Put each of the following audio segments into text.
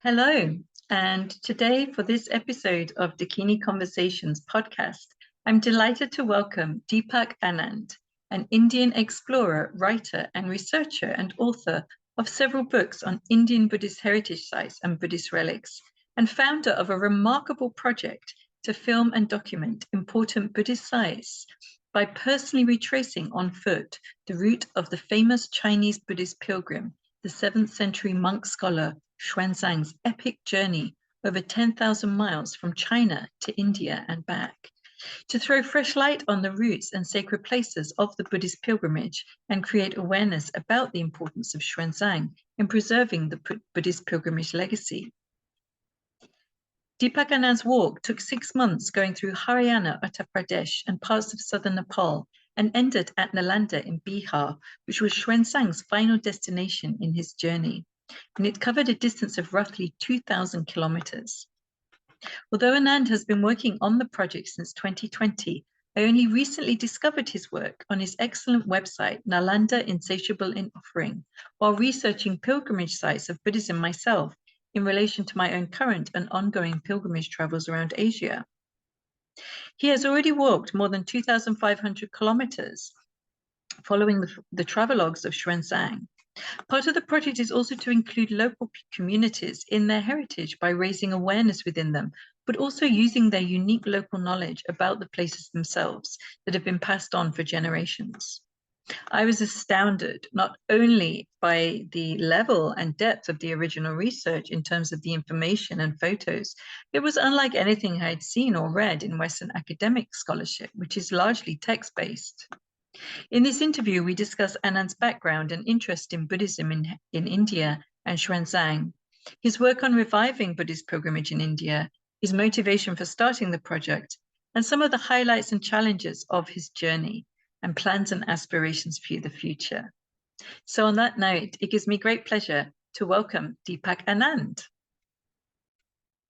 Hello, and today for this episode of Dakini Conversations podcast, I'm delighted to welcome Deepak Anand, an Indian explorer, writer, and researcher and author of several books on Indian Buddhist heritage sites and Buddhist relics, and founder of a remarkable project to film and document important Buddhist sites by personally retracing on foot the route of the famous Chinese Buddhist pilgrim, the 7th century monk scholar Xuanzang's epic journey over 10,000 miles from China to India and back, to throw fresh light on the routes and sacred places of the Buddhist pilgrimage and create awareness about the importance of Xuanzang in preserving the Buddhist pilgrimage legacy. Deepak Anand's walk took 6 months going through Haryana, Uttar Pradesh, and parts of southern Nepal, and ended at Nālandā in Bihar, which was Xuanzang's final destination in his journey, and it covered a distance of roughly 2,000 kilometers. Although Anand has been working on the project since 2020, I only recently discovered his work on his excellent website, Nālandā Insatiable in Offering, while researching pilgrimage sites of Buddhism myself in relation to my own current and ongoing pilgrimage travels around Asia. He has already walked more than 2,500 kilometers following the travelogues of Xuanzang. Part of the project is also to include local communities in their heritage by raising awareness within them, but also using their unique local knowledge about the places themselves that have been passed on for generations. I was astounded not only by the level and depth of the original research in terms of the information and photos. It was unlike anything I had seen or read in Western academic scholarship, which is largely text-based. In this interview, we discuss Anand's background and interest in Buddhism in India and Xuanzang, his work on reviving Buddhist pilgrimage in India, his motivation for starting the project, and some of the highlights and challenges of his journey, and plans and aspirations for the future. So on that note, it gives me great pleasure to welcome Deepak Anand.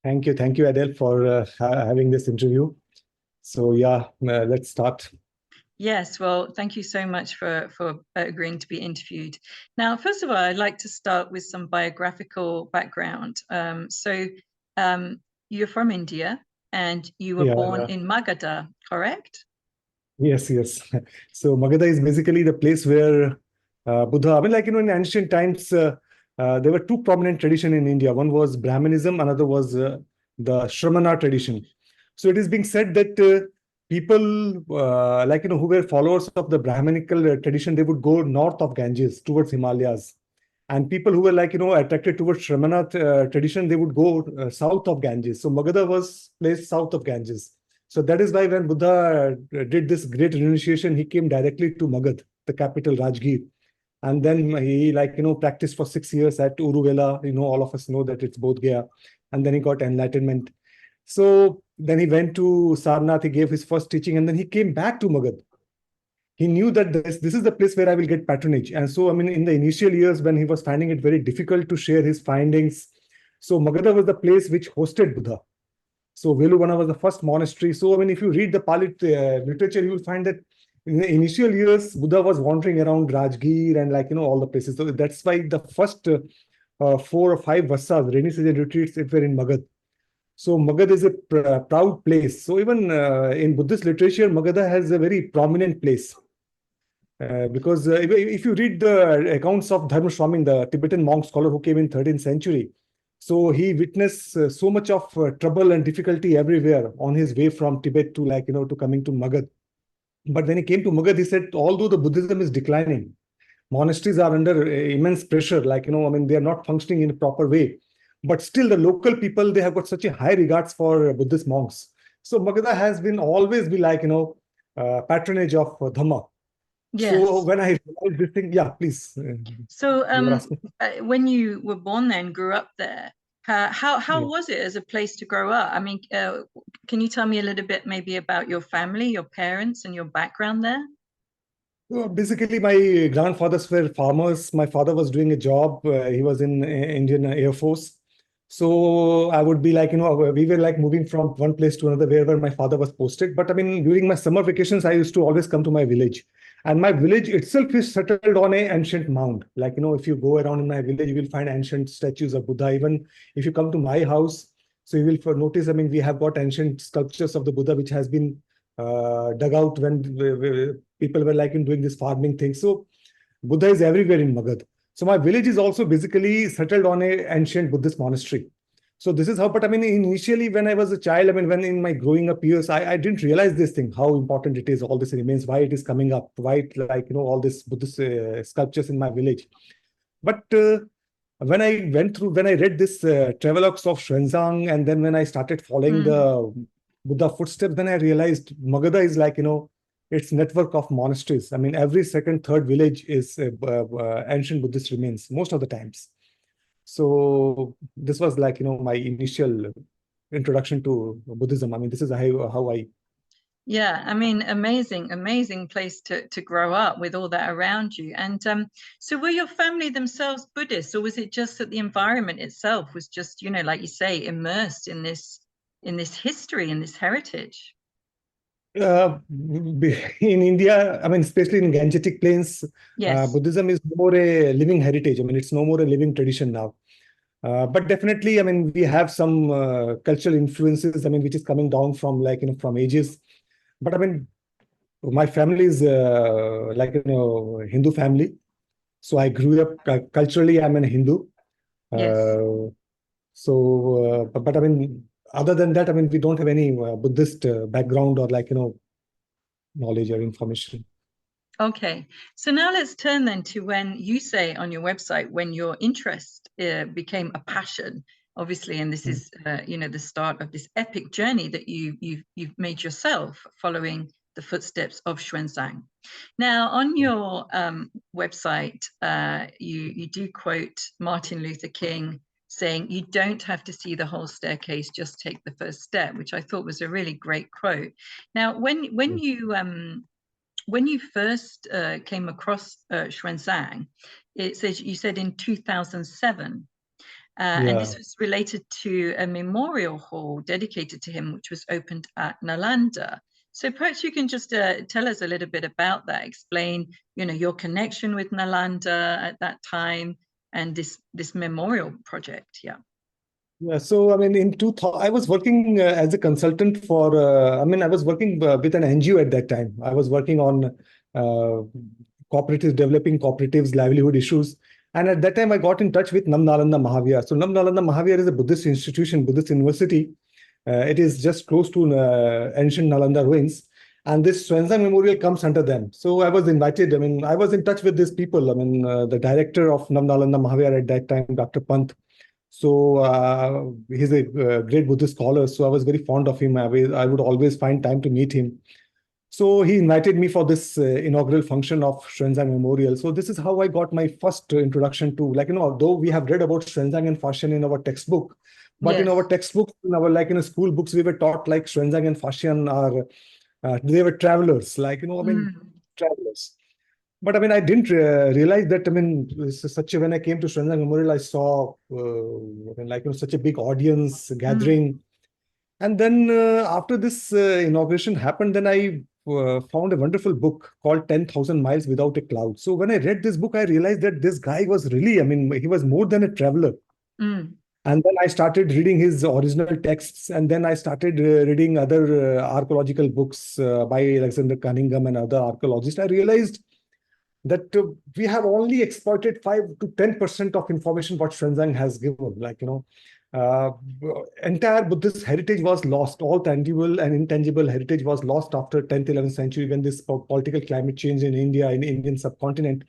Thank you, Adele, for having this interview. So let's start. Yes, well, thank you so much for agreeing to be interviewed. Now, first of all, I'd like to start with some biographical background. You're from India and you were born in Magadha, correct? Yes. So Magadha is basically the place where Buddha, in ancient times, there were two prominent traditions in India. One was Brahmanism, another was the Shramana tradition. So it is being said that people who were followers of the Brahmanical tradition, they would go north of Ganges towards Himalayas. And people who were attracted towards Shramana tradition, they would go south of Ganges. So Magadha was placed south of Ganges. So that is why when Buddha did this great renunciation, he came directly to Magadha, the capital Rajgir. And then he practiced for 6 years at Uruvela. All of us know that it's Bodh Gaya. And then he got enlightenment. So then he went to Sarnath, he gave his first teaching, and then he came back to Magadha. He knew that this is the place where I will get patronage. And so, in the initial years when he was finding it very difficult to share his findings, so Magadha was the place which hosted Buddha. So Veluvana was the first monastery. So, if you read the Pali literature, you will find that in the initial years, Buddha was wandering around Rajgir and all the places. So that's why the first 4 or 5 vassas, rainy season retreats, it were in Magadha. So Magadha is a proud place. So even in Buddhist literature, Magadha has a very prominent place. Because if you read the accounts of Dharma Swamin, the Tibetan monk scholar who came in 13th century, so he witnessed so much of trouble and difficulty everywhere on his way from Tibet to to coming to Magadha. But when he came to Magadha, he said, although the Buddhism is declining, monasteries are under immense pressure, they are not functioning in a proper way. But still the local people, they have got such a high regards for Buddhist monks. So Magadha has always been patronage of Dhamma. Yes. So when I realized this thing, please. So when you were born there and grew up there, how was it as a place to grow up? Can you tell me a little bit maybe about your family, your parents, and your background there? Well, basically, my grandfathers were farmers. My father was doing a job. He was in Indian Air Force. So I would be we were moving from one place to another wherever my father was posted. But during my summer vacations, I used to always come to my village. And my village itself is settled on an ancient mound. Like, if you go around in my village, you will find ancient statues of Buddha. Even if you come to my house, so you will notice, I mean, we have got ancient sculptures of the Buddha, which has been dug out when people were like doing this farming thing. So Buddha is everywhere in Magadha. So my village is also basically settled on an ancient Buddhist monastery. So this is how, but I mean, initially when I was a child, I mean, when in my growing up years, I didn't realize this thing, how important it is, all this remains, why it is coming up, why it, like, all this Buddhist sculptures in my village. But when I read this travelogues of Xuanzang, and then when I started following the Buddha footsteps, then I realized Magadha is like, its network of monasteries. I mean, every second, third village is ancient Buddhist remains most of the times. So this was like, my initial introduction to Buddhism. I mean, this is how I. Yeah, I mean, amazing place to grow up with all that around you. And so were your family themselves Buddhist, or was it just that the environment itself was just, like you say, immersed in this history, in this heritage? In India, I mean, especially in Gangetic plains, Yes. Buddhism is more a living heritage. I mean, it's no more a living tradition now. But definitely, I mean, we have some cultural influences, I mean, which is coming down from like, from ages. But I mean, my family is like, Hindu family. So I grew up culturally, I'm a Hindu. Yes. But I mean, other than that, I mean, we don't have any Buddhist background or like, knowledge or information. Okay, so now let's turn then to when you say on your website, when your interest became a passion, obviously, and this is, the start of this epic journey that you've made yourself following the footsteps of Xuanzang. Now, on your website, you do quote Martin Luther King saying, "You don't have to see the whole staircase, just take the first step," which I thought was a really great quote. Now, when you first came across Xuanzang, you said in 2007, and this was related to a memorial hall dedicated to him, which was opened at Nālandā. So perhaps you can just tell us a little bit about that, explain, your connection with Nālandā at that time and this memorial project. Yeah. Yeah, so I mean, in 2000, I was working as a consultant for, I was working with an NGO at that time. I was working on cooperatives, developing cooperatives, livelihood issues. And at that time, I got in touch with Nālandā Mahavihar. So Nālandā Mahavihar is a Buddhist institution, Buddhist university. It is just close to ancient Nālandā ruins. And this Xuanzang Memorial comes under them. So I was invited. I mean, I was in touch with these people. I mean, the director of Nālandā Mahavihar at that time, Dr. Pant. So he's a great Buddhist scholar. So I was very fond of him. I would always find time to meet him. So he invited me for this inaugural function of Xuanzang Memorial. So this is how I got my first introduction to, like, though we have read about Xuanzang and Faxian in our textbook, but in our textbooks, in our school books, we were taught like Xuanzang and Faxian are, they were travelers, like, travelers. But I mean, I didn't realize that. I mean, when I came to Xuanzang Memorial, I saw such a big audience gathering. And then after this inauguration happened, then I found a wonderful book called 10,000 Miles Without a Cloud. So when I read this book, I realized that this guy was really, I mean, he was more than a traveler. And then I started reading his original texts, and then I started reading other archaeological books by Alexander Cunningham and other archaeologists. I realized that we have only exploited 5 to 10% of information what Xuanzang has given. Like, entire Buddhist heritage was lost. All tangible and intangible heritage was lost after 10th, 11th century when this political climate change in India, in the Indian subcontinent.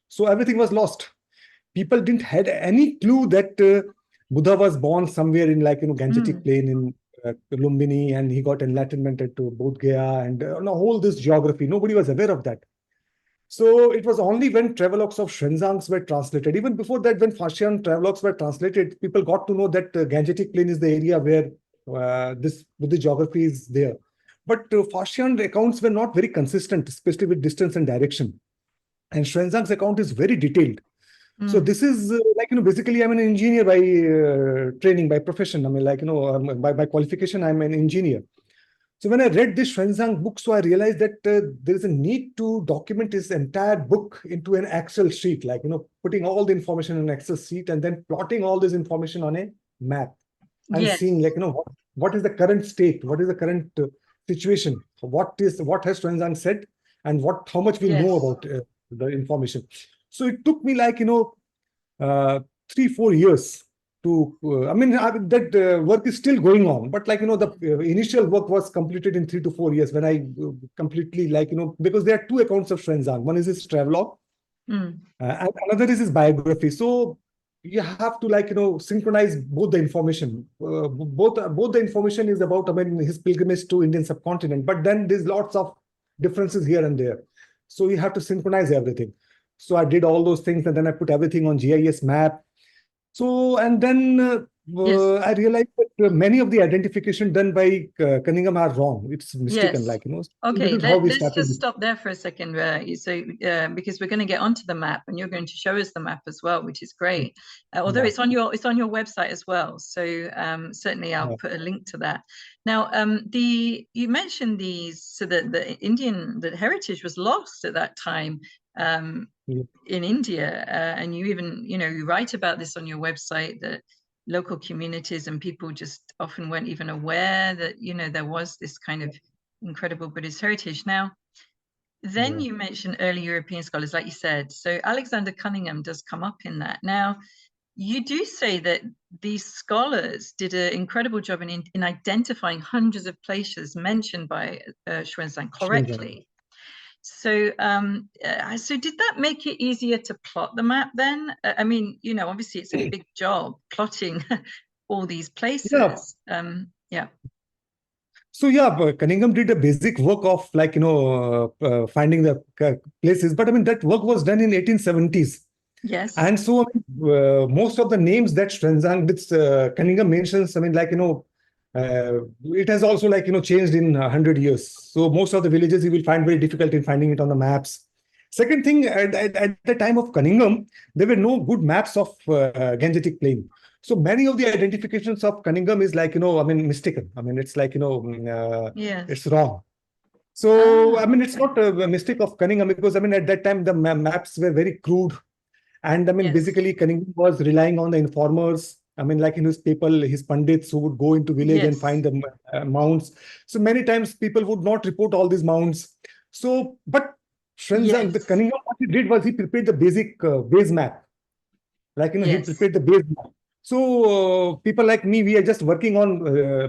So everything was lost. People didn't had any clue that Buddha was born somewhere in Gangetic plain in Lumbini, and he got enlightenment at Bodh Gaya and whole this geography. Nobody was aware of that. So it was only when travelogues of Xuanzang were translated. Even before that, when Faxian travelogues were translated, people got to know that Gangetic plain is the area where this Buddhist geography is there. But Faxian accounts were not very consistent, especially with distance and direction. And Xuanzang's account is very detailed. So this is basically I'm an engineer by training, by profession. I mean, by qualification, I'm an engineer. So when I read this Xuanzang book, so I realized that there is a need to document this entire book into an Excel sheet, like, putting all the information in an Excel sheet and then plotting all this information on a map and Yes. seeing, like, what is the current state, what is the current situation, what has Xuanzang said, and how much we know about the information. So it took me like, 3-4 years to, that work is still going on, but like, the initial work was completed in 3 to 4 years when I completely, like, because there are two accounts of Xuanzang. One is his travelogue, and another is his biography. So you have to, like, synchronize both the information. Both the information is about, his pilgrimage to Indian subcontinent, but then there's lots of differences here and there. So you have to synchronize everything. So I did all those things, and then I put everything on GIS map. So, and then I realized that many of the identification done by Cunningham are wrong. It's mistaken, like, Okay, this is how we let's started. just stop there for a second. Because we're going to get onto the map, and you're going to show us the map as well, which is great. Although it's on your website as well. So certainly I'll put a link to that. Now, you mentioned these, so that the heritage was lost at that time. In India, and you even, you write about this on your website, that local communities and people just often weren't even aware that, there was this kind of incredible Buddhist heritage. Now, then you mentioned early European scholars, like you said. So Alexander Cunningham does come up in that. Now, you do say that these scholars did an incredible job in identifying hundreds of places mentioned by Xuanzang correctly. So, so did that make it easier to plot the map then? Obviously it's a big job plotting all these places. Yeah. So Cunningham did a basic work of, like, finding the places, but that work was done in 1870s. Yes. And so most of the names that Xuanzang, Cunningham mentions, it has also, like, changed in 100 years. So most of the villages you will find very difficult in finding it on the maps. Second thing, at the time of Cunningham, there were no good maps of Gangetic plain. So many of the identifications of Cunningham is, like, mistaken. It's like, it's wrong. So, it's not a mistake of Cunningham, because, at that time, the maps were very crude. And basically, Cunningham was relying on the informers. Like in his people, his pandits who would go into village and find the mounds. So many times people would not report all these mounds. So, but Xuanzang, the Cunningham, what he did was he prepared the basic base map. Like, he prepared the base map. So people like me, we are just working on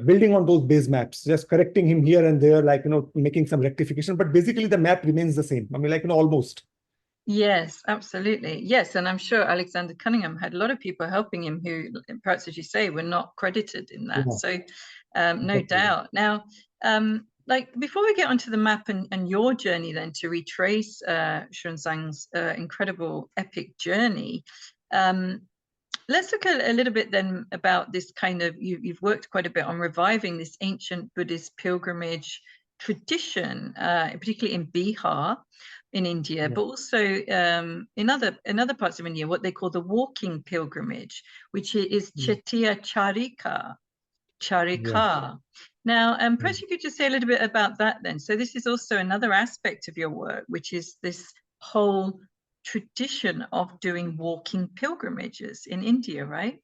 building on those base maps, just correcting him here and there, like, making some rectification. But basically, the map remains the same. Almost. Yes, absolutely. Yes, and I'm sure Alexander Cunningham had a lot of people helping him who, perhaps, as you say, were not credited in that. So, no doubt. Now, like, before we get onto the map and your journey then to retrace Xuanzang's incredible epic journey, let's look a little bit then about this kind of, you've worked quite a bit on reviving this ancient Buddhist pilgrimage tradition, particularly in Bihar, in India, but also in other parts of India, what they call the walking pilgrimage, which is Cetiya Carika. Now, perhaps you could just say a little bit about that then. So this is also another aspect of your work, which is this whole tradition of doing walking pilgrimages in India, right?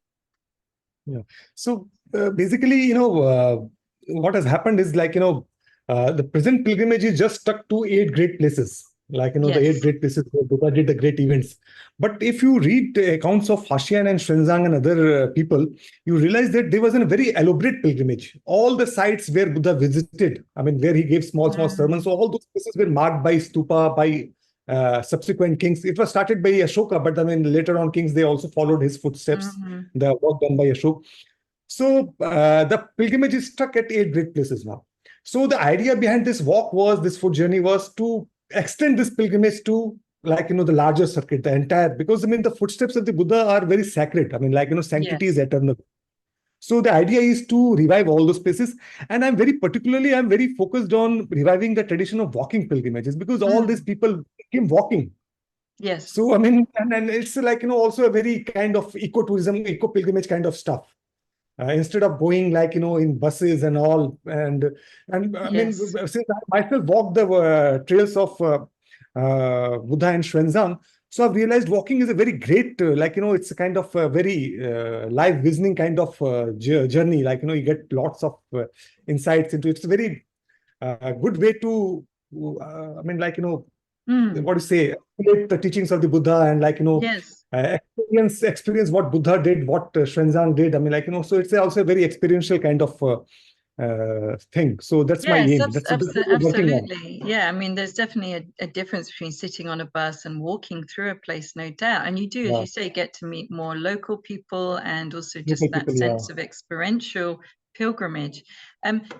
Yeah. So basically, what has happened is, like, the present pilgrimage is just stuck to 8 great places. Like, the 8 great places where Buddha did the great events. But if you read the accounts of Haryana and Xuanzang and other people, you realize that there was a very elaborate pilgrimage. All the sites where Buddha visited, where he gave small sermons, so all those places were marked by stupa, by subsequent kings. It was started by Ashoka, but later on kings, they also followed his footsteps, the work done by Ashoka. So the pilgrimage is stuck at 8 great places now. So the idea behind this foot journey was to extend this pilgrimage to, like, the larger circuit, the entire, because the footsteps of the Buddha are very sacred. Sanctity is eternal. So the idea is to revive all those places. And I'm very focused on reviving the tradition of walking pilgrimages, because all these people came walking. Yes. So, and it's like, also a very kind of eco-tourism, eco-pilgrimage kind of stuff. instead of going like, in buses and all. And I mean, Yes. since I myself walked the trails of Buddha and Xuanzang, so I've realized walking is a very great, it's a kind of a very live visioning kind of journey. Like, you get lots of insights into it. It's a very good way to, what do you say, emulate the teachings of the Buddha and Yes. experience what Buddha did, what Xuanzang did. I mean, so it's also a very experiential kind of thing. So that's my Yes, aim. That's what we're working on. absolutely. Yeah, I mean, there's definitely a difference between sitting on a bus and walking through a place, no doubt. And you do, as Yeah, you say, get to meet more local people and also just local that people, yeah. sense of experiential pilgrimage.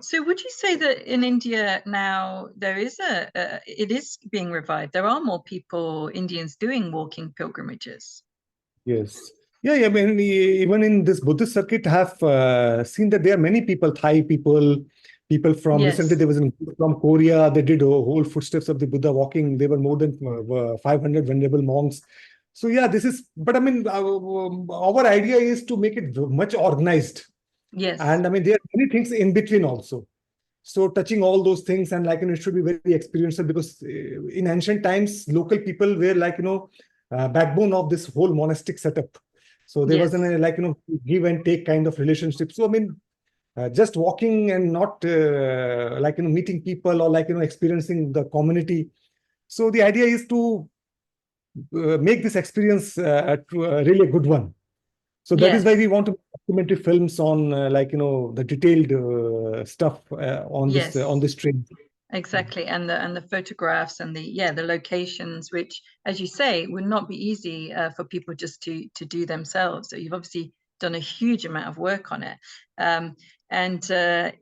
So would you say that in India now there is it is being revived? There are more people, Indians, doing walking pilgrimages? Yes. Yeah, yeah. I mean, even in this Buddhist circuit, have seen that there are many people, Thai people, people from recently Yes. there was from Korea. They did a whole footsteps of the Buddha walking. There were more than 500 venerable monks. So yeah, this is. But I mean, our idea is to make it much organized. Yes. And I mean, there are many things in between also. So touching all those things and it should be very experiential because in ancient times, local people were backbone of this whole monastic setup. So there was Yes. an give and take kind of relationship. So I mean, just walking and not meeting people or experiencing the community. So the idea is to make this experience really a good one. So that is why we Yes. want to make documentary films on the detailed stuff on Yes. this train. Exactly, and the photographs and the locations, which, as you say, would not be easy for people just to do themselves. So you've obviously done a huge amount of work on it,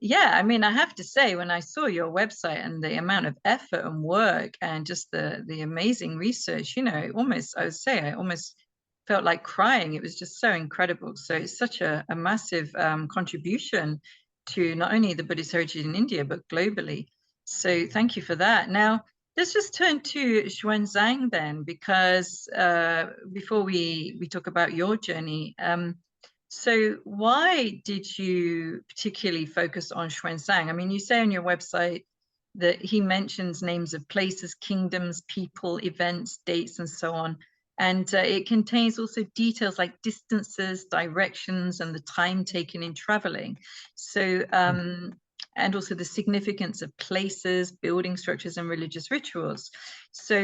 yeah, I mean, I have to say, when I saw your website and the amount of effort and work and just the amazing research, I almost felt like crying. It was just so incredible. So it's such a massive contribution to not only the Buddhist heritage in India but globally. So thank you for that. Now, let's just turn to Xuanzang then, because before we talk about your journey, so why did you particularly focus on Xuanzang? I mean, you say on your website that he mentions names of places, kingdoms, people, events, dates, and so on. And it contains also details like distances, directions, and the time taken in traveling. So, and also the significance of places, building structures, and religious rituals. So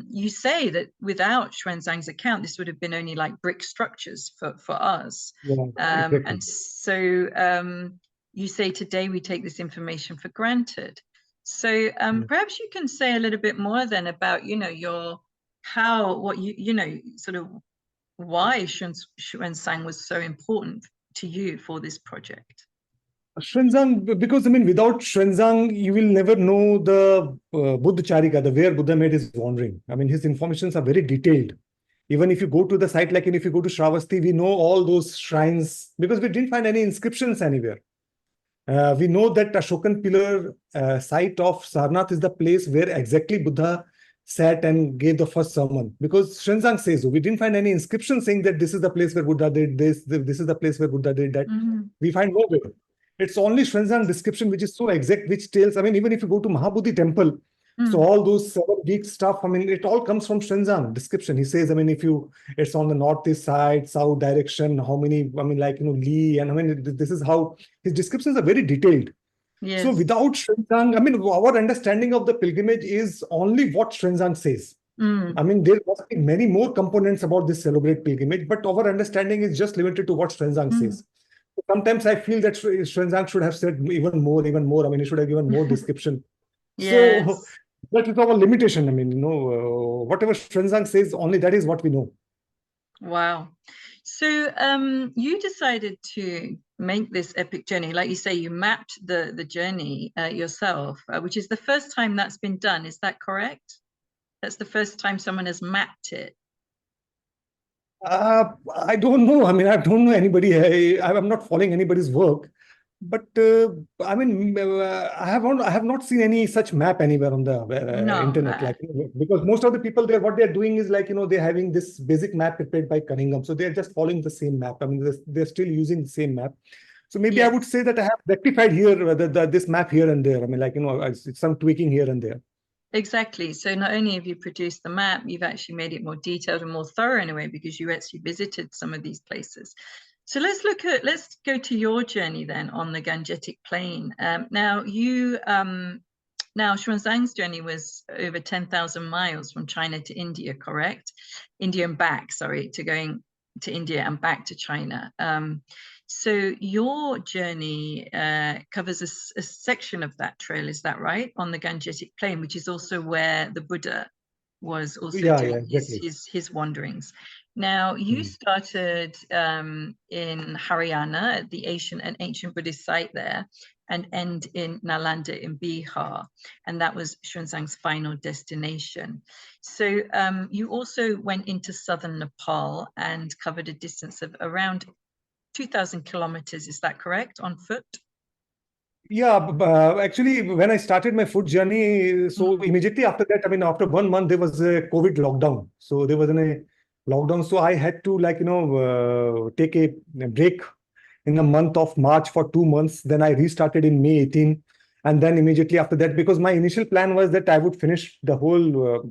you say that without Xuanzang's account, this would have been only like brick structures for us. Yeah, exactly. And so you say today we take this information for granted. So perhaps you can say a little bit more then about, sort of why Xuanzang was so important to you for this project. Xuanzang, because I mean, without Xuanzang, you will never know the Buddha Charika, the where Buddha made his wandering. I mean, his informations are very detailed. Even if you go to the site, like if you go to Shravasti, we know all those shrines because we didn't find any inscriptions anywhere. We know that Ashokan pillar site of Sarnath is the place where exactly Buddha sat and gave the first sermon. Because Xuanzang says so. We didn't find any inscription saying that this is the place where Buddha did this, this is the place where Buddha did that. We find nowhere. It's only Xuanzang description which is so exact, which tells, I mean, even if you go to Mahabodhi temple, so all those 7 week stuff, I mean, it all comes from Xuanzang description. He says, I mean, it's on the northeast side, south direction, how many, I mean, Li, and I mean, this is how his descriptions are very detailed. Yes. So without Xuanzang, I mean, our understanding of the pilgrimage is only what Xuanzang says. I mean, there must be many more components about this celebrate pilgrimage, but our understanding is just limited to what Xuanzang says. Sometimes I feel that Xuanzang should have said even more. I mean, he should have given more description. Yes. So that is our limitation. I mean, whatever Xuanzang says, only that is what we know. Wow. So you decided to make this epic journey. Like you say, you mapped the journey yourself, which is the first time that's been done. Is that correct? That's the first time someone has mapped it. I don't know. I mean, I don't know anybody. I'm not following anybody's work. But I have not seen any such map anywhere on the No. internet. Because most of the people there, what they're doing is they're having this basic map prepared by Cunningham, so they're just following the same map. I mean, they're still using the same map. So maybe I would say that I have rectified here this map here and there. I mean, it's some tweaking here and there. Exactly. So not only have you produced the map, you've actually made it more detailed and more thorough in a way, because you actually visited some of these places. So let's go to your journey then on the Gangetic Plain. Now Xuanzang's journey was over 10,000 miles from China to India, correct? India and back, sorry, to going to India and back to China. So your journey covers a section of that trail, is that right? On the Gangetic Plain, which is also where the Buddha was also doing his wanderings. Now, you started in Haryana, at the ancient Buddhist site there, and end in Nālandā in Bihar, and that was Xuanzang's final destination. So you also went into southern Nepal and covered a distance of around 2,000 kilometers, is that correct, on foot? Yeah, actually, when I started my foot journey, so immediately after that, I mean, after 1 month, there was a COVID lockdown. So there was a lockdown. So I had to, take a break in the month of March for 2 months. Then I restarted in May 18. And then immediately after that, because my initial plan was that I would finish the whole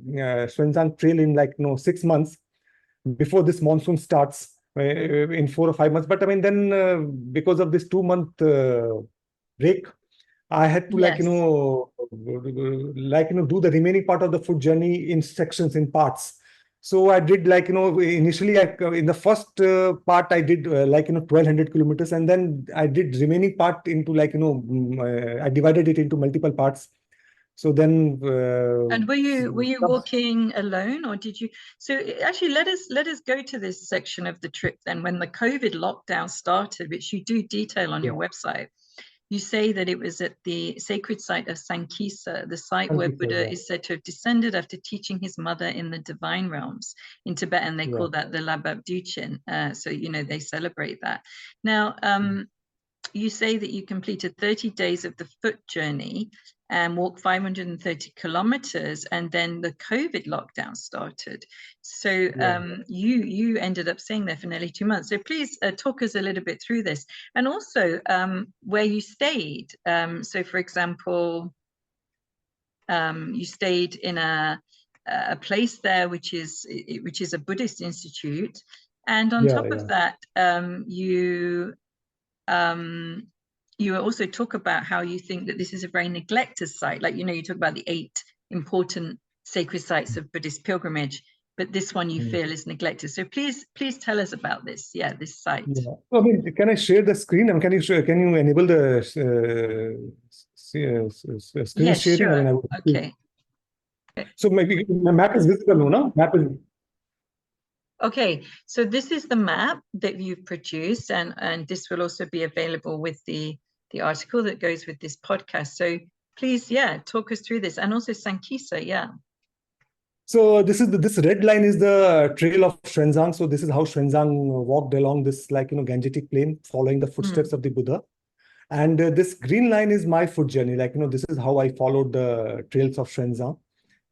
Xuanzang trail in 6 months before this monsoon starts. In 4 or 5 months, but I mean, then because of this 2-month break, I had to do the remaining part of the foot journey in sections, in parts. So I did initially in the first part I did 1,200 kilometers, and then I did remaining part into I divided it into multiple parts. So then, and were you walking alone, or did you? So actually, let us go to this section of the trip then. When the COVID lockdown started, which you do detail on your website, you say that it was at the sacred site of Sankisa, the site where Buddha is said to have descended after teaching his mother in the divine realms. In Tibetan, they call that the Labab Duchin. So they celebrate that. Now, you say that you completed 30 days of the foot journey and walked 530 kilometers, and then the COVID lockdown started. So you ended up staying there for nearly 2 months. So please talk us a little bit through this, and also where you stayed. So for example, you stayed in a place there which is a Buddhist institute, and on top of that, you also talk about how you think that this is a very neglected site. You talk about the 8 important sacred sites of Buddhist pilgrimage, but this one you feel is neglected. So please tell us about this. This site. I mean, can I share the screen? I mean, can you enable the screen sharing? Sure. I mean, Okay. So maybe the map is visible, no? Map is. Okay, so this is the map that you've produced, and this will also be available with the article that goes with this podcast. So please, talk us through this, and also Sankisa, So this red line is the trail of Xuanzang. So this is how Xuanzang walked along this Gangetic plain, following the footsteps of the Buddha. And this green line is my foot journey. This is how I followed the trails of Xuanzang.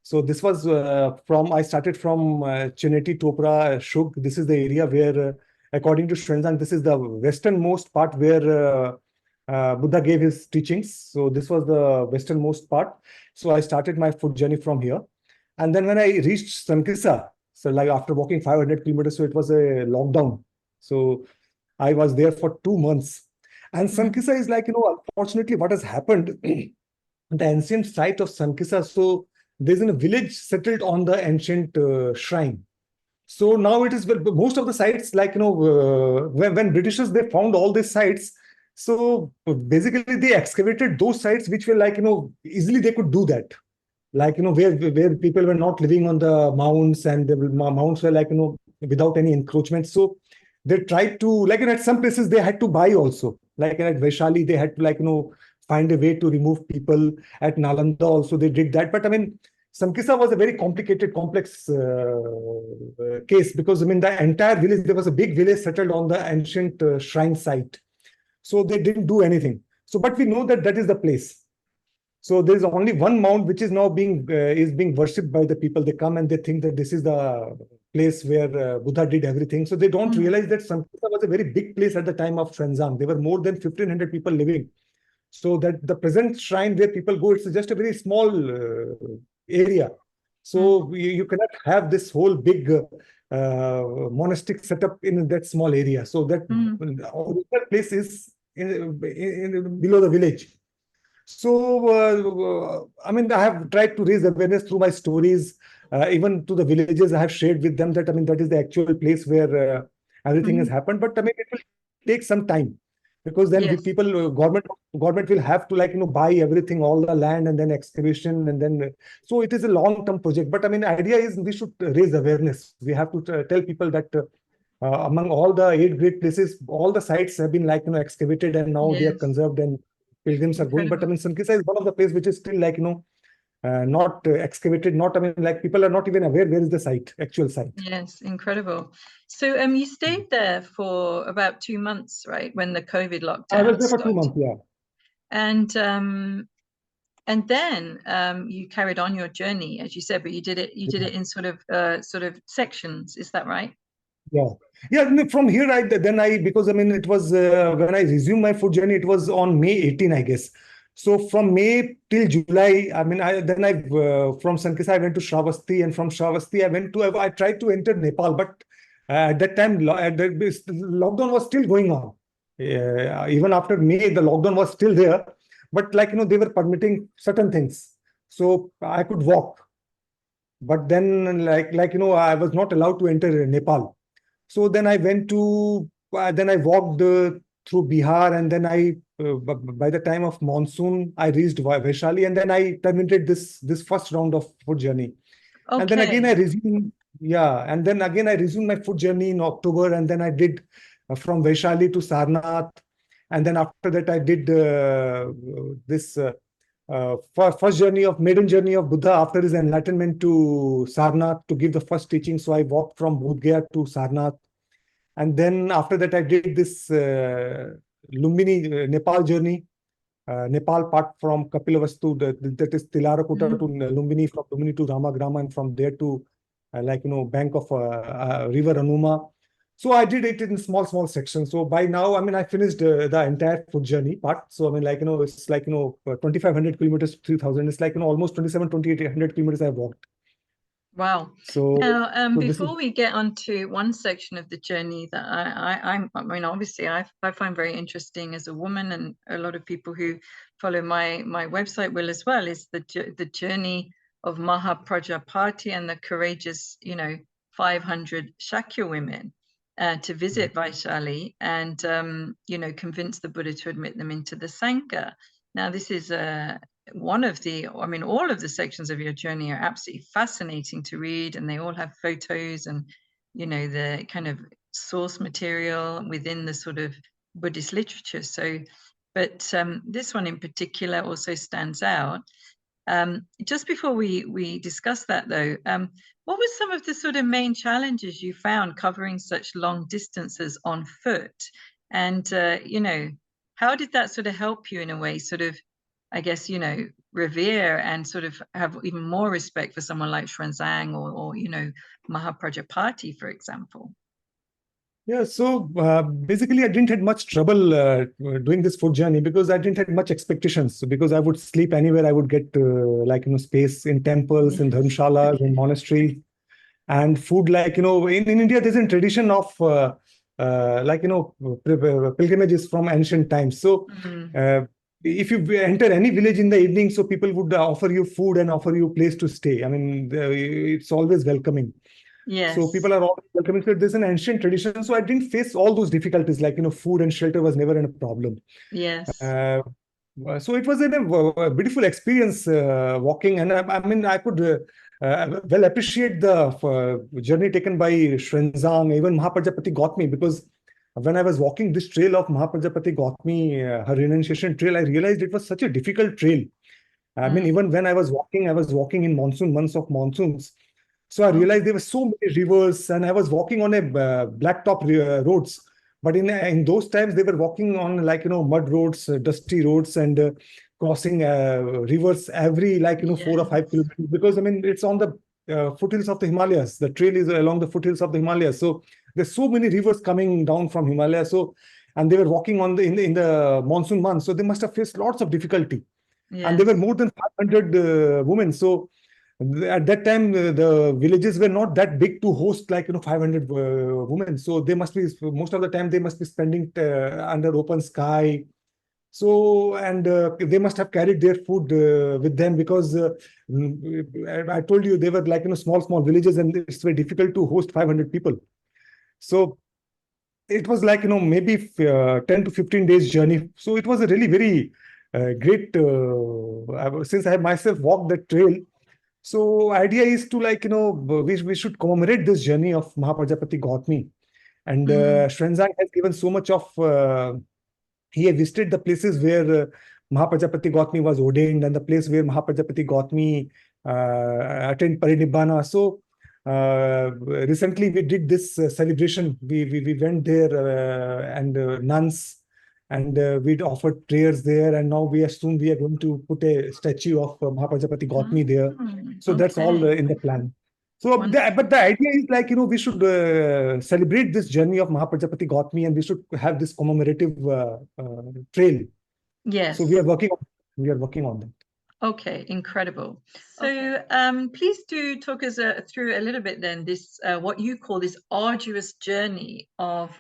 So this was I started from Chineti, Topra, Shug. This is the area where, according to Xuanzang, this is the westernmost part where Buddha gave his teachings. So this was the westernmost part. So I started my foot journey from here. And then when I reached Sankisa, so after walking 500 kilometers, so it was a lockdown. So I was there for 2 months. And Sankisa is unfortunately what has happened, the ancient site of Sankisa, so there's a village settled on the ancient shrine. So now it is, most of the sites, when Britishers, they found all these sites, so basically they excavated those sites which were easily they could do that. Where people were not living on the mounds, and the mounds were without any encroachment. So they tried to, at some places they had to buy also. At Vaishali, they had to, find a way to remove people. At Nālandā also they did that. But I mean, Sankisa was a very complicated, complex case, because I mean, the entire village, there was a big village settled on the ancient shrine site. So they didn't do anything. So, but we know that that is the place. So there is only one mount which is now being worshipped by the people. They come and they think that this is the place where Buddha did everything. So they don't realize that Sankisa was a very big place at the time of Xuanzang. There were more than 1,500 people living. So that the present shrine where people go, it's just a very small area. So you cannot have this whole big monastic setup in that small area. So that original place is below the village. So, I mean, I have tried to raise awareness through my stories, even to the villages. I have shared with them that, I mean, that is the actual place where everything has happened. But I mean, it will take some time, because then people, government will have to, like, you know, buy everything, all the land, and then excavation, and then, so it is a long-term project. But I mean, the idea is we should raise awareness. We have to tell people that among all the 8 great places, all the sites have been, like, you know, excavated, and now they are conserved and pilgrims are going. But I mean, Sankisa is one of the places which is still, like, you know, not excavated, I mean, like, people are not even aware where is the site, actual site. Yes, incredible. So you stayed there for about 2 months, right? When the COVID lockdown I was there for started. 2 months, yeah. And then you carried on your journey, as you said, but you did it in sort of sections. Is that right? Yeah. From here, because I mean, it was when I resumed my food journey, it was on May 18, I guess. So from May till July, I mean, from Sankisa I went to Shravasti, and from Shravasti I tried to enter Nepal, but at that time the lockdown was still going on. Even after May, the lockdown was still there, but, like, you know, they were permitting certain things, so I could walk. But then, like you know, I was not allowed to enter Nepal. So then I went to, then I walked through Bihar, and then by the time of monsoon, I reached Vaishali, and then I terminated this first round of food journey. Okay. And then again I resumed my food journey in October, and then I did from Vaishali to Sarnath, and then after that I did this maiden journey of Buddha after his enlightenment to Sarnath to give the first teaching. So I walked from Bodh Gaya to Sarnath. And then after that, I did this Lumbini Nepal journey, Nepal part from Kapilavastu, that is Tilarakota to Lumbini, from Lumbini to Ramagrama, and from there to, like, you know, bank of river Anuma. So I did it in small sections. So by now, I mean, I finished the entire food journey part. So I mean, like, you know, it's like, you know, 2,500 kilometers, 3,000. It's like, you know, almost 2,800 kilometers I walked. Wow. So now, before we get onto one section of the journey that I mean, obviously I find very interesting as a woman, and a lot of people who follow my website will as well, is the journey of Mahaprajapati and the courageous, you know, 500 Shakya women to visit Vaishali and, you know, convince the Buddha to admit them into the Sangha. Now, this is one of the, I mean, all of the sections of your journey are absolutely fascinating to read, and they all have photos and, you know, the kind of source material within the sort of Buddhist literature. So, but this one in particular also stands out. Just before we discuss that, though, what were some of the sort of main challenges you found covering such long distances on foot? And, you know, how did that sort of help you in a way, sort of, I guess, you know, revere and sort of have even more respect for someone like Xuanzang or you know, Mahaprajapati, for example? Yeah, so basically I didn't have much trouble doing this food journey, because I didn't have much expectations. So because I would sleep anywhere, I would get like, you know, space in temples, in dharmshalas, in monasteries, and food, like, you know, in India there's a tradition of like, you know, pilgrimages from ancient times. So if you enter any village in the evening, so people would offer you food and offer you a place to stay. I mean, it's always welcoming. Yes. So people are always welcoming. So there's an ancient tradition. So I didn't face all those difficulties, like, you know, food and shelter was never a problem. Yes. So it was a beautiful experience walking, and I mean, I could well appreciate the journey taken by Xuanzang. Even Mahaprajapati got me, because when I was walking this trail of Mahaprajapati got me, her renunciation trail, I realized it was such a difficult trail. I mean, even when I was walking in months of monsoons. So I realized there were so many rivers, and I was walking on a blacktop roads, But in those times, they were walking on mud roads, dusty roads, and crossing rivers every 4 or 5 kilometers, because it's on the foothills of the Himalayas. The trail is along the foothills of the Himalayas. So there's so many rivers coming down from Himalaya. So, and they were walking on in the monsoon months. So they must have faced lots of difficulty. And there were more than 500 women. So at that time, the villages were not that big to host 500 women. So they must be, most of the time, they must be spending under open sky. So, and they must have carried their food with them, because I told you, they were small villages, and it's very difficult to host 500 people. So it was maybe 10 to 15 days journey. So it was a really very great, since I myself walked that trail. So idea is to we should commemorate this journey of Mahaprajapati Gautami. And Xuanzang has given so much of, he had visited the places where Mahaprajapati Gautami was ordained, and the place where Mahaprajapati Gautami attained Parinibbana. So recently we did this celebration. We went there and nuns, and we'd offered prayers there. And now we are going to put a statue of Mahaprajapati Gautami there. So that's all in the plan. So, but the idea is we should celebrate this journey of Mahaprajapati Gautami, and we should have this commemorative trail. Yes. So we are working on that. Okay, incredible. So please do talk us through a little bit then this what you call this arduous journey of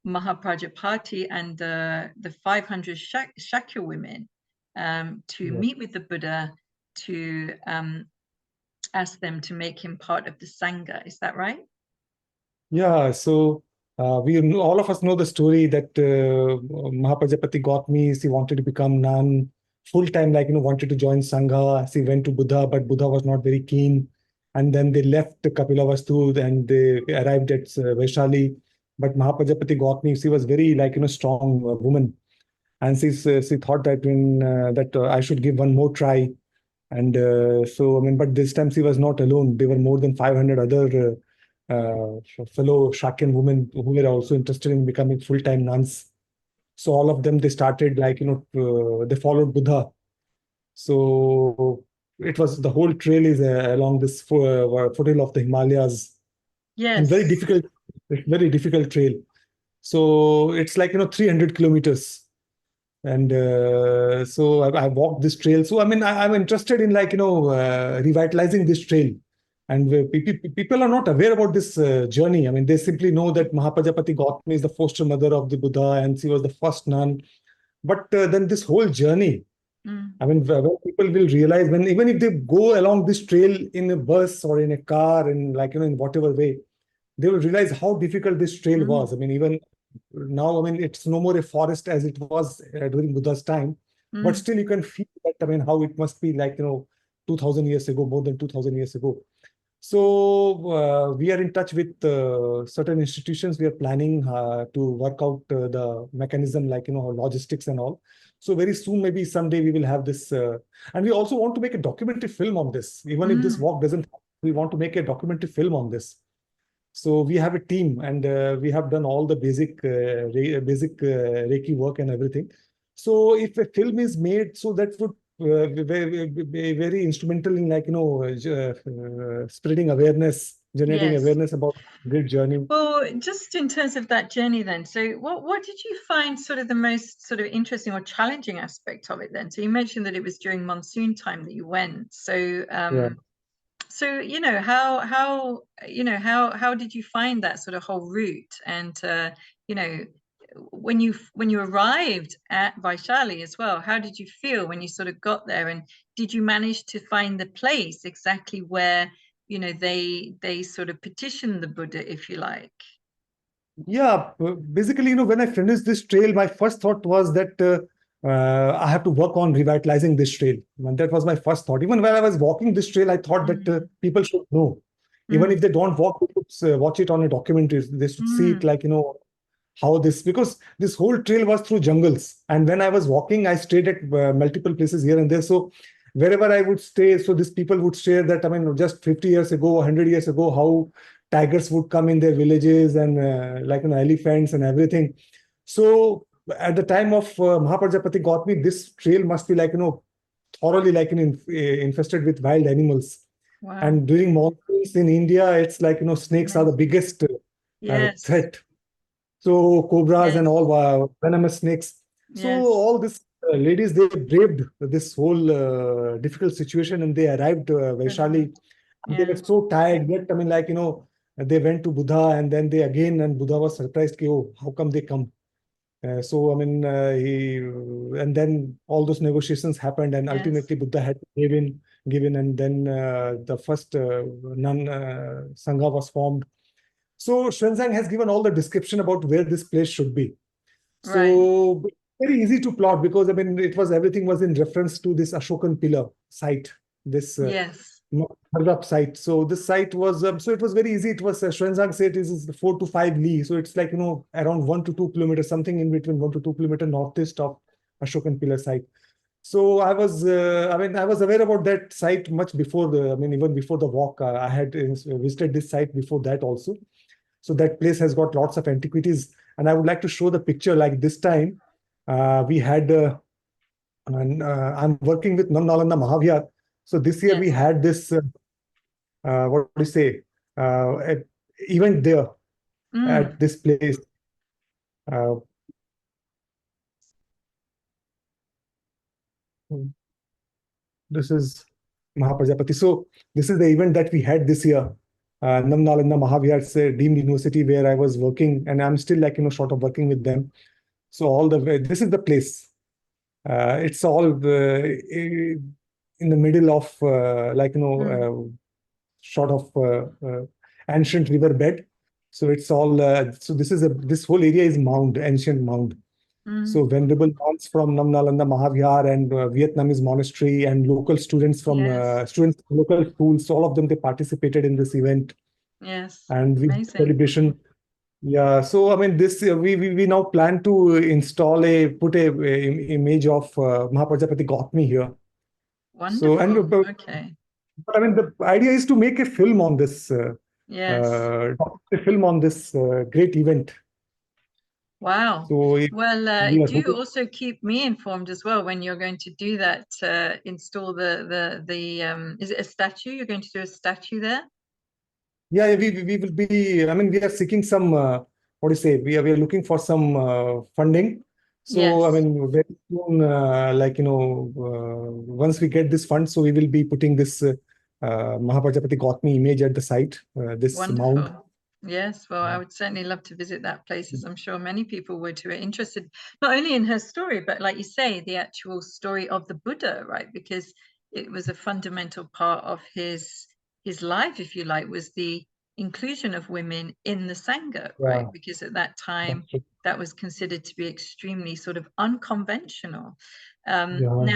Mahaprajapati and the 500 Shakya women to meet with the Buddha, to ask them to make him part of the Sangha. Is that right? Yeah, so all of us know the story that Mahaprajapati Gautami, he wanted to become nun full-time, wanted to join Sangha. He went to Buddha, but Buddha was not very keen. And then they left Kapilavastu and they arrived at Vaishali. But Mahaprajapati Gautami, she was very strong woman. And she thought that I should give one more try. And but this time she was not alone. There were more than 500 other fellow Shakyan women who were also interested in becoming full-time nuns. So all of them, they started they followed Buddha. So it was, the whole trail is along this foothill of the Himalayas. Yes. And very difficult trail. So it's 300 kilometers. And so I walked this trail. So I'm interested in revitalizing this trail. And people are not aware about this journey. They simply know that Mahaprajapati Gautami is the foster mother of the Buddha, and she was the first nun. But then this whole journey, when people will realize, even if they go along this trail in a bus or in a car, in in whatever way, they will realize how difficult this trail was. Even now, it's no more a forest as it was during Buddha's time, but still you can feel that, how it must be 2,000 years ago, more than 2,000 years ago. So we are in touch with certain institutions. We are planning to work out the mechanism, logistics and all. So very soon, maybe someday we will have this. And we also want to make a documentary film on this. Even if this walk doesn't happen, we want to make a documentary film on this. So we have a team, and we have done all the basic Reiki work and everything. So if a film is made, so that would be very instrumental in spreading awareness, generating awareness about great journey. Well, just in terms of that journey then, so what did you find sort of the most sort of interesting or challenging aspect of it then? So you mentioned that it was during monsoon time that you went. So so how did you find that sort of whole route? And when you arrived at Vaishali as well, how did you feel when you sort of got there? And did you manage to find the place exactly where they sort of petitioned the Buddha, if you like? Yeah, basically, when I finished this trail, my first thought was that I have to work on revitalizing this trail. And that was my first thought. Even while I was walking this trail, I thought that people should know. Even if they don't walk, they should watch it on a documentary. They should see it how this, because this whole trail was through jungles. And when I was walking, I stayed at multiple places here and there. So wherever I would stay, so these people would share that, just 50 years ago, 100 years ago, how tigers would come in their villages and elephants and everything. So at the time of Mahaprajapati Gautami, this trail must be thoroughly infested with wild animals. Wow. And during monsoons in India, it's snakes are the biggest Yes. threat. So cobras and all venomous snakes. So Yes. all these ladies, they braved this whole difficult situation, and they arrived Vaishali. And they were so tired. Yet, they went to Buddha, and then and Buddha was surprised, oh, how come they come? And then all those negotiations happened, and ultimately Buddha had to give in, and then the first nun Sangha was formed. So Xuanzang has given all the description about where this place should be. So very easy to plot, because everything was in reference to this Ashokan pillar site, this site. So this site was so it was very easy. It was Xuanzang said it is 4 to 5 li. So it's around 1 to 2 kilometers, something in between 1 to 2 kilometers northeast of Ashokan pillar site. So I was aware about that site much before even before the walk. I had visited this site before that also. So that place has got lots of antiquities, and I would like to show the picture. Like this time, we had, I'm working with Nālandā Mahavihar. So this year we had this, event there at this place. This is Mahaprajapati. So this is the event that we had this year. Nālandā Mahavihar's deemed university, where I was working, and I'm still short of working with them. So this is the place. It's all in the middle of sort of ancient river bed. So it's all so this whole area is ancient mound. So venerable monks from Nālandā Mahavihar and Vietnamese monastery and local students from local schools, all of them, they participated in this event. Yes. And we celebration. Yeah. So this we now plan to put a image of Mahaprajapati Gautami here. Wonderful. So okay. But the idea is to make a film on this. A film on this great event. Wow. So do also keep me informed as well when you're going to do that. Install the is it a statue? You're going to do a statue there? Yeah, we will be. We are seeking some. We are looking for some funding. So very soon, once we get this fund, so we will be putting this Mahaprajapati Gautami image at the site. This Wonderful. mound. Yes, well, I would certainly love to visit that place, as I'm sure many people would who are interested, not only in her story, but like you say, the actual story of the Buddha, right? Because it was a fundamental part of his life, if you like, was the inclusion of women in the Sangha, right? Because at that time, that was considered to be extremely sort of unconventional. So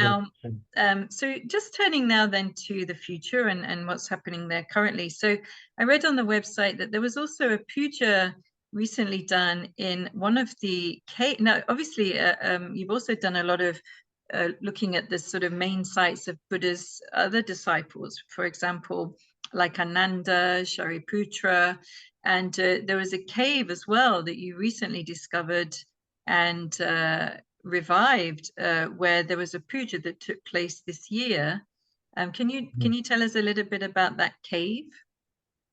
just turning now then to the future and what's happening there currently. So I read on the website that there was also a puja recently done in one of the cave. Now, obviously, you've also done a lot of looking at the sort of main sites of Buddha's other disciples, for example, like Ananda, Shariputra, and there was a cave as well that you recently discovered and revived, where there was a puja that took place this year. Can you tell us a little bit about that cave?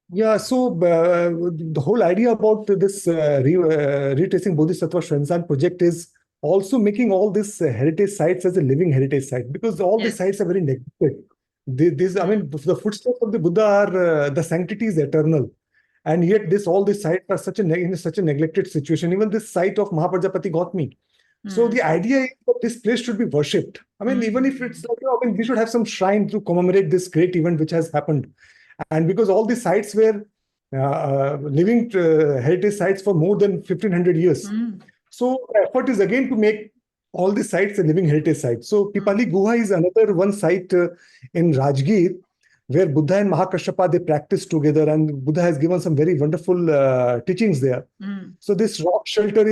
Yeah, so the whole idea about this Retracing Bodhisattva Xuanzang project is also making all these heritage sites as a living heritage site, because all these sites are very neglected. The footsteps of the Buddha are the sanctity is eternal, and yet all these sites are in such a neglected situation. Even this site of Mahaprajapati Gautami. So the idea is that this place should be worshipped. Even if it's we should have some shrine to commemorate this great event which has happened. And because all these sites were living heritage sites for more than 1500 years. So the effort is again to make all these sites a living heritage site. So Pipphali Guha is another one site in Rajgir, where Buddha and Mahakashyapa, they practiced together, and Buddha has given some very wonderful teachings there. So this rock shelter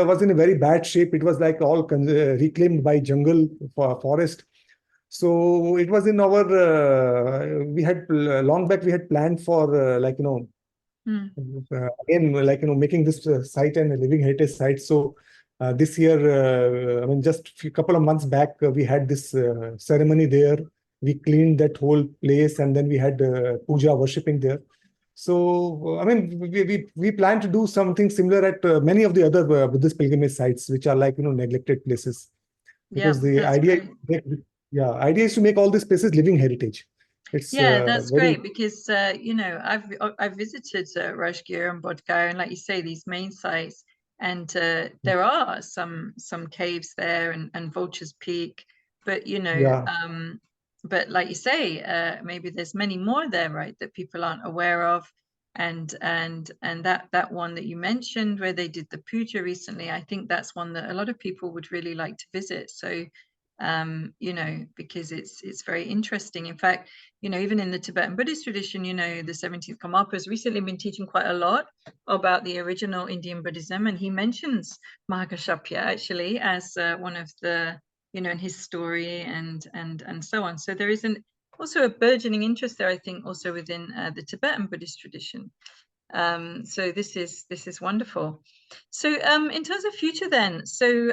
was in a very bad shape. It was like all reclaimed by jungle forest. So it was in our, we had long back, we had planned for Mm. Again, like, making this site and a living heritage site. So this year, I mean, just a couple of months back, we had this ceremony there. We cleaned that whole place, and then we had puja worshipping there. So, I mean, we plan to do something similar at many of the other Buddhist pilgrimage sites, which are like, neglected places. Yeah, Because the that's idea, great. idea is to make all these places living heritage. It's Yeah, that's very, great because I've visited Rajgir and Bodhgaya, and like you say, these main sites, and there are some caves there and Vulture's Peak, but yeah. but like you say, maybe there's many more there, right, that people aren't aware of, and that one that you mentioned where they did the puja recently, I think that's one that a lot of people would really like to visit. So because it's very interesting. In fact, even in the Tibetan Buddhist tradition, the 17th Karmapa has recently been teaching quite a lot about the original Indian Buddhism, and he mentions Mahakashyapa actually as one of the, in his story and so on. So there is also a burgeoning interest there, I think, also within the Tibetan Buddhist tradition. So this is wonderful. So in terms of future then, so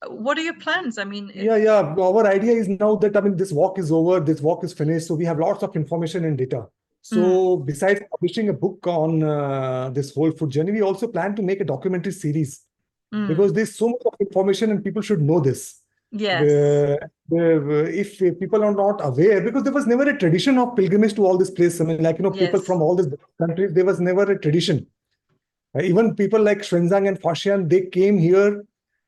what are your plans? I mean, Yeah. Our idea is now that, I mean, this walk is over, this walk is finished. So we have lots of information and data. So besides publishing a book on this whole food journey, we also plan to make a documentary series because there's so much of information and people should know this. Yes. If people are not aware, because there was never a tradition of pilgrimage to all this place. I mean, like, people Yes. from all these countries, there was never a tradition. Even people like Xuanzang and Fashian, they came here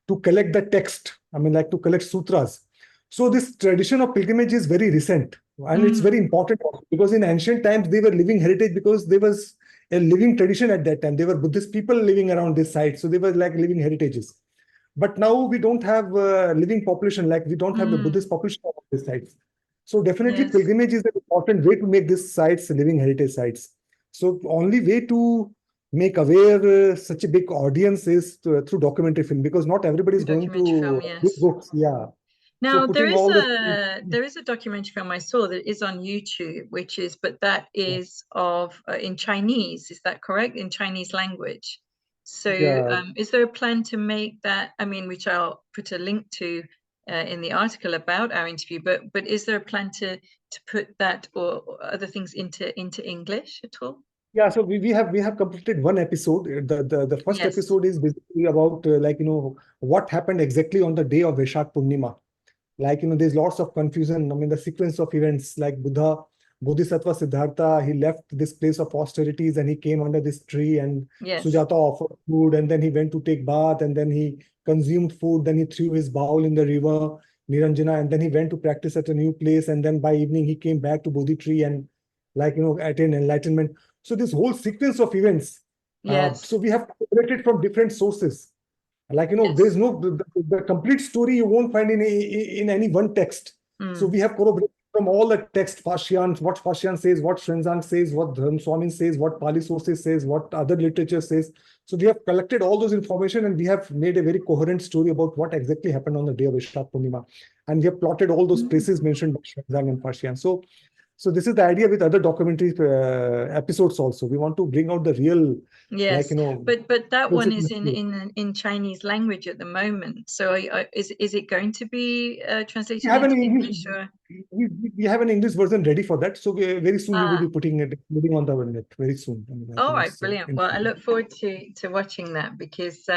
to collect the text. I mean, like to collect sutras. So this tradition of pilgrimage is very recent, and it's very important because in ancient times they were living heritage because there was a living tradition at that time. There were Buddhist people living around this site, so they were like living heritages. But now we don't have a living population, like we don't have the Buddhist population on these sites. So definitely Yes. pilgrimage is an important way to make these sites living heritage sites. So only way to make aware such a big audience is through documentary film, because not everybody is going Documentary film, to read yes. books. Yeah. So Now putting all the there is a documentary film I saw that is on YouTube, but that is of in Chinese. Is that correct? In Chinese language. So yeah is there a plan to make that? I mean, which I'll put a link to in the article about our interview. But is there a plan to put that or other things into English at all? yeah. So we have completed one episode. The first Yes. episode is basically about what happened exactly on the day of Vaisakh Purnima. Like, there's lots of confusion. I mean, the sequence of events, like Bodhisattva Siddhartha, he left this place of austerities and he came under this tree, and Yes. Sujata offered food, and then he went to take bath, and then he consumed food, then he threw his bowl in the river Niranjana, and then he went to practice at a new place, and then by evening he came back to Bodhi tree and, attain enlightenment. So this whole sequence of events, Yes. so we have collected from different sources. Like, there's Yes. no the complete story you won't find in any one text. So we have corroborated from all the text, Fashian, what Fashian says, what Xuanzang says, what Swami says, what Pali sources says, what other literature says. So we have collected all those information, and we have made a very coherent story about what exactly happened on the day of Vaisakh Purnima. And we have plotted all those places mentioned by Xuanzang and Fashian. So this is the idea with other documentary episodes also. We want to bring out the real, like, Yes, but that one is history. in Chinese language at the moment. So is it going to be We translated have an into English. English or We have an English version ready for that. So very soon we will be ah? putting it on the net very soon. I mean, All right, brilliant. Well, I look forward to watching that because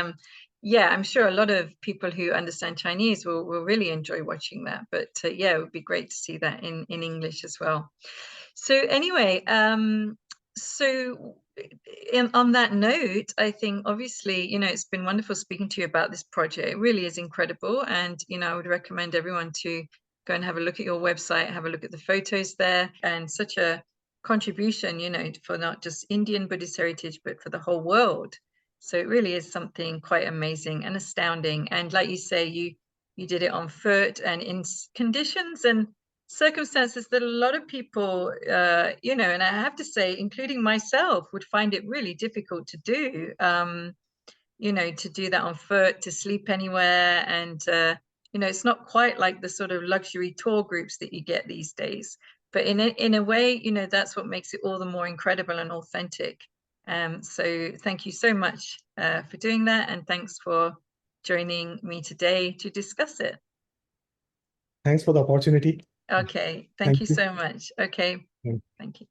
yeah, I'm sure a lot of people who understand Chinese will really enjoy watching that. But yeah, it would be great to see that in English as well. So anyway, so on that note, I think obviously, it's been wonderful speaking to you about this project. It really is incredible. And, I would recommend everyone to go and have a look at your website, have a look at the photos there, and such a contribution, for not just Indian Buddhist heritage, but for the whole world. So it really is something quite amazing and astounding. And like you say, you did it on foot and in conditions and circumstances that a lot of people, and I have to say, including myself, would find it really difficult to do, to do that on foot, to sleep anywhere. And, it's not quite like the sort of luxury tour groups that you get these days. But in a way, you know, that's what makes it all the more incredible and authentic. So thank you so much for doing that, and thanks for joining me today to discuss it. Thanks for the opportunity. Okay, thank you so much. Okay, thank you.